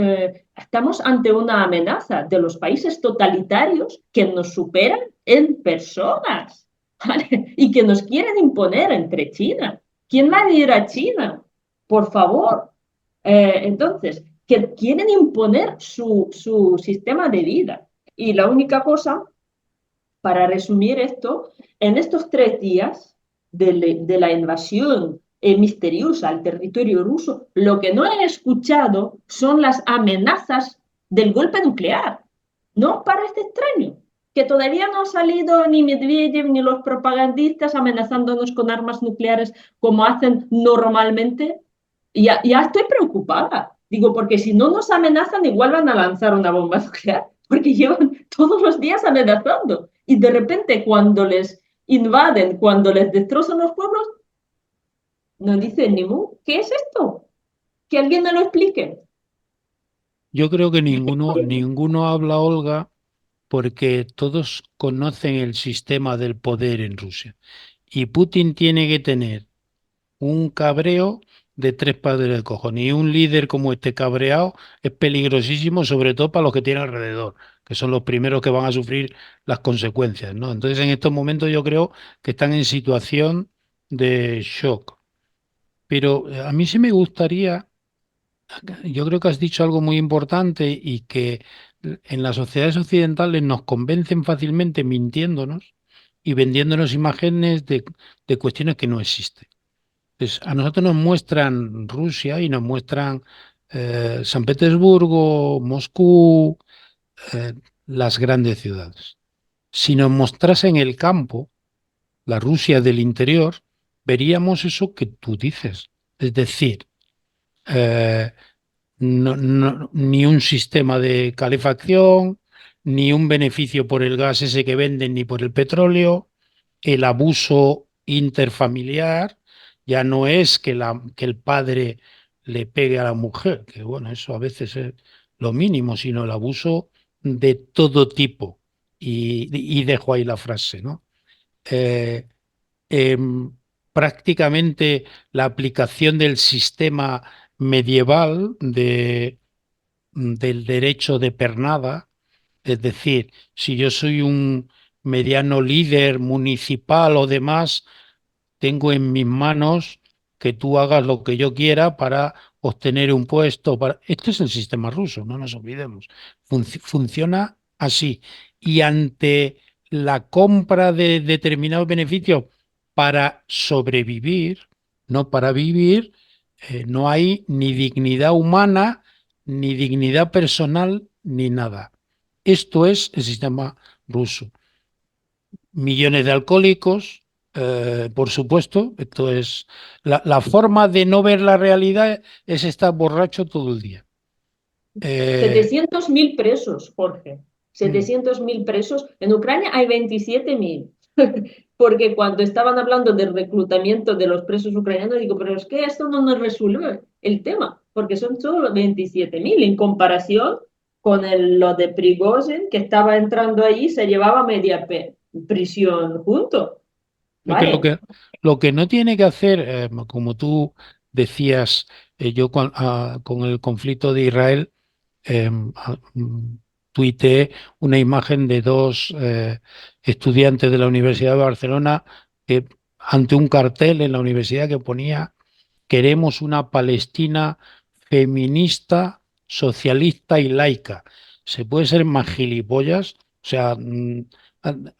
ante una amenaza de los países totalitarios que nos superan en personas, ¿vale? Y que nos quieren imponer entre China. ¿Quién va a ir a China? Por favor. Entonces, que quieren imponer su sistema de vida. Y la única cosa, para resumir esto, en estos 3 días de la invasión misteriosa al territorio ruso, lo que no he escuchado son las amenazas del golpe nuclear. ¿No parece extraño? Que todavía no ha salido ni Medvedev ni los propagandistas amenazándonos con armas nucleares como hacen normalmente. Ya estoy preocupada. Digo, porque si no nos amenazan, igual van a lanzar una bomba nuclear, porque llevan todos los días amenazando. Y de repente, cuando les invaden, cuando les destrozan los pueblos, no dicen ni mu. ¿Qué es esto? Que alguien me lo explique. Yo creo que ninguno habla, Olga, porque todos conocen el sistema del poder en Rusia. Y Putin tiene que tener un cabreo de 3 pares de cojones. Y un líder como este cabreado es peligrosísimo, sobre todo para los que tiene alrededor, que son los primeros que van a sufrir las consecuencias, ¿no? Entonces, en estos momentos yo creo que están en situación de shock. Pero a mí sí me gustaría, yo creo que has dicho algo muy importante y que en las sociedades occidentales nos convencen fácilmente mintiéndonos y vendiéndonos imágenes de cuestiones que no existen. Pues a nosotros nos muestran Rusia y nos muestran San Petersburgo, Moscú, eh, las grandes ciudades. Si nos mostrasen el campo, la Rusia del interior, veríamos eso que tú dices. Es decir, eh, ni un sistema de calefacción, ni un beneficio por el gas ese que venden, ni por el petróleo, el abuso interfamiliar, ya no es que el padre le pegue a la mujer, que bueno, eso a veces es lo mínimo, sino el abuso de todo tipo. Y dejo ahí la frase, ¿no? Eh, em, Prácticamente la aplicación del sistema medieval del derecho de pernada, es decir, si yo soy un mediano líder municipal o demás, tengo en mis manos que tú hagas lo que yo quiera para obtener un puesto. Esto es el sistema ruso, no nos olvidemos. Funciona así. Y ante la compra de determinados beneficios para sobrevivir, no para vivir, no hay ni dignidad humana, ni dignidad personal, ni nada. Esto es el sistema ruso. Millones de alcohólicos, por supuesto. Esto es la forma de no ver la realidad es estar borracho todo el día. 700.000 presos, Jorge. Mm. 700.000 presos. En Ucrania hay 27.000. Porque cuando estaban hablando del reclutamiento de los presos ucranianos, digo, pero es que esto no nos resuelve el tema, porque son solo 27.000 en comparación con lo de Prigozhin, que estaba entrando ahí, se llevaba media prisión junto. Lo que, lo ¿Vale? que, lo que no tiene que hacer, como tú decías, yo con el conflicto de Israel, tuiteé una imagen de 2 estudiantes de la Universidad de Barcelona que, ante un cartel en la universidad que ponía: queremos una Palestina feminista, socialista y laica. se puede ser más gilipollas. O sea,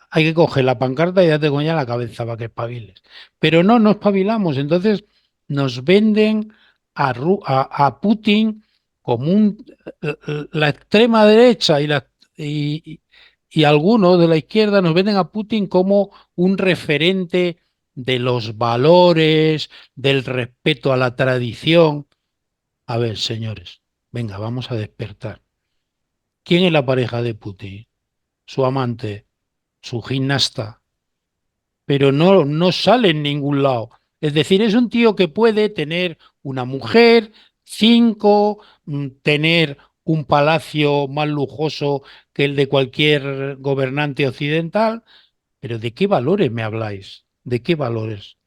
hay que coger la pancarta y darte con ella en la cabeza para que espabiles. Pero no, no espabilamos. Entonces nos venden a Putin como la extrema derecha y, y algunos de la izquierda nos venden a Putin como un referente de los valores, del respeto a la tradición. A ver, señores, venga, vamos a despertar. ¿Quién es la pareja de Putin? Su amante, su gimnasta, pero no, no sale en ningún lado. Es decir, es un tío que puede tener una mujer, cinco, tener un palacio más lujoso que el de cualquier gobernante occidental, pero ¿de qué valores me habláis? ¿De qué valores?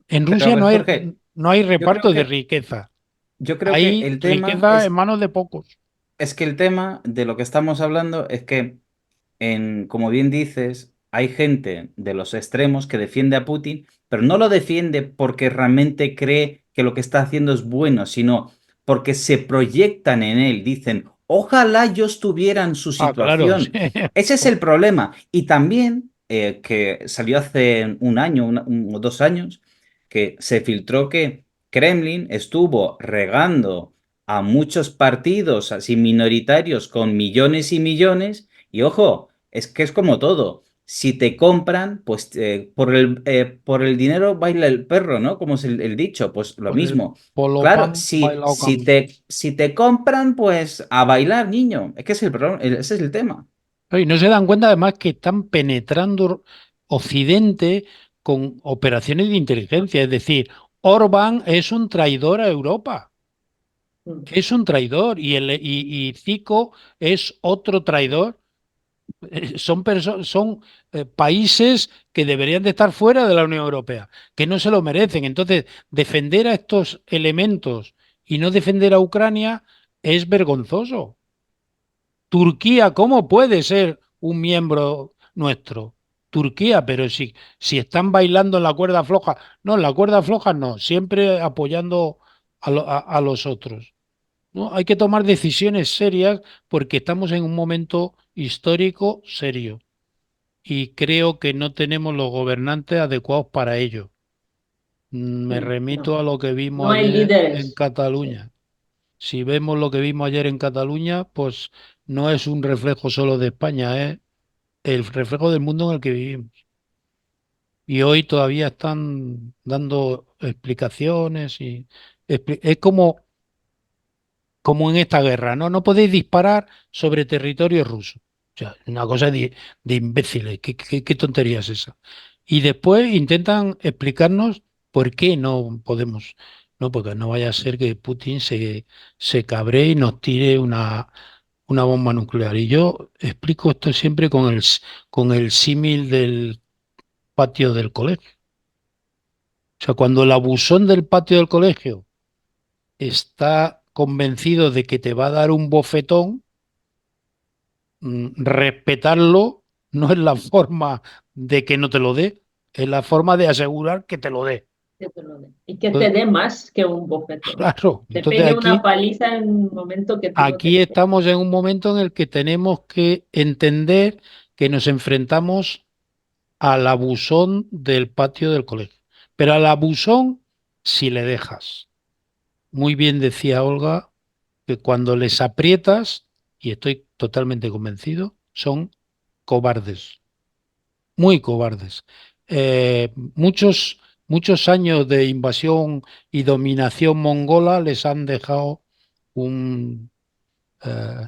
En Pero a Rusia ver, Jorge, no hay yo creo reparto de que, riqueza, yo creo que hay el tema riqueza en manos de pocos. es que el tema de lo que estamos hablando es que como bien dices, hay gente de los extremos que defiende a Putin, pero no lo defiende porque realmente cree que lo que está haciendo es bueno, sino porque se proyectan en él, dicen, ojalá yo estuviera en su Ah, claro, sí. situación. Ese es el problema. Y también, que salió hace un año, o 2 años, que se filtró que Kremlin estuvo regando a muchos partidos así minoritarios con millones y millones, y ojo, es que es como todo. Si te compran, pues por el dinero baila el perro, ¿no? Como es el dicho, pues lo Por el mismo. polo Claro, pan si, bailado si cambio. te, si te compran, pues a bailar, niño. Es que es el problema, ese es el tema. Y no se dan cuenta además que están penetrando Occidente con operaciones de inteligencia. Es decir, Orbán es un traidor a Europa. Mm. Es un traidor y Zico es otro traidor. Son países que deberían de estar fuera de la Unión Europea, que no se lo merecen. Entonces, defender a estos elementos y no defender a Ucrania es vergonzoso. Turquía, ¿cómo puede ser un miembro nuestro? Turquía, pero si están bailando en la cuerda floja, no, en la cuerda floja no, siempre apoyando a los otros. ¿No? Hay que tomar decisiones serias porque estamos en un momento histórico serio y creo que no tenemos los gobernantes adecuados para ello. Me remito No, a lo que no vimos hay ayer en líderes. Sí. Cataluña. Si vemos lo que vimos ayer en Cataluña, pues no es un reflejo solo de España, es el reflejo del mundo en el que vivimos. Y hoy todavía están dando explicaciones y es como en esta guerra, ¿no? No podéis disparar sobre territorio ruso. O sea, una cosa de imbéciles. ¿Qué tontería es esa? Y después intentan explicarnos por qué no podemos. No, porque no vaya a ser que Putin se cabree y nos tire una bomba nuclear. Y yo explico esto siempre con el símil del patio del colegio. O sea, cuando el abusón del patio del colegio está convencido de que te va a dar un bofetón, respetarlo no es la forma de que no te lo dé, es la forma de asegurar que te lo dé. Que te lo dé. Y que te Entonces, dé más que un bofetón. claro, Te entonces pegue una aquí, paliza en un momento que tú no te aquí esperas. estamos en un momento en el que tenemos que entender que nos enfrentamos al abusón del patio del colegio. Pero al abusón, si le dejas. Muy bien decía Olga que cuando les aprietas, y estoy totalmente convencido, son cobardes, muy cobardes. Muchos años de invasión y dominación mongola un, eh,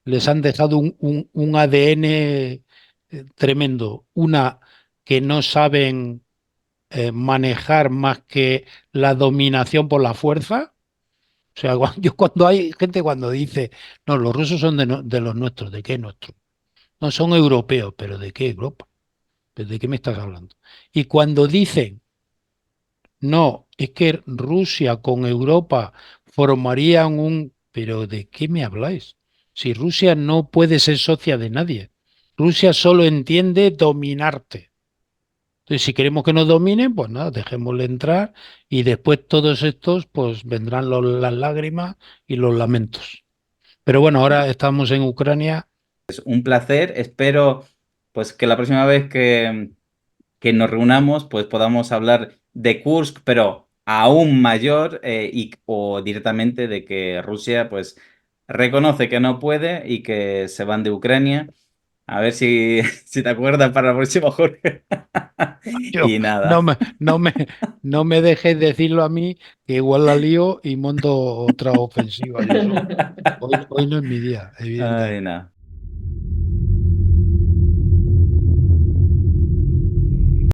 les han dejado un ADN tremendo. Una que no saben manejar más que la dominación por la fuerza. O sea, cuando hay gente cuando dice, no, los rusos son de los nuestros, ¿de qué nuestros? No, son europeos, pero ¿de qué Europa? ¿Pero ¿de qué me estás hablando? Y cuando dicen, no, es que Rusia con Europa formarían un... ¿Pero de qué me habláis? Si Rusia no puede ser socia de nadie. Rusia solo entiende dominarte. Entonces, si queremos que nos dominen, pues nada, dejémosle entrar y después todos estos, pues vendrán las lágrimas y los lamentos. Pero bueno, ahora estamos en Ucrania. Es un placer. Espero pues que la próxima vez que nos reunamos pues podamos hablar de Kursk, pero aún mayor o directamente de que Rusia pues reconoce que no puede y que se van de Ucrania. A ver si, si te acuerdas para la próxima, Jorge. Yo, Y no nada. me, no me, no me dejes decirlo a mí, que igual la lío y monto otra ofensiva yo solo. Hoy no es mi día, Ay, evidentemente. nada.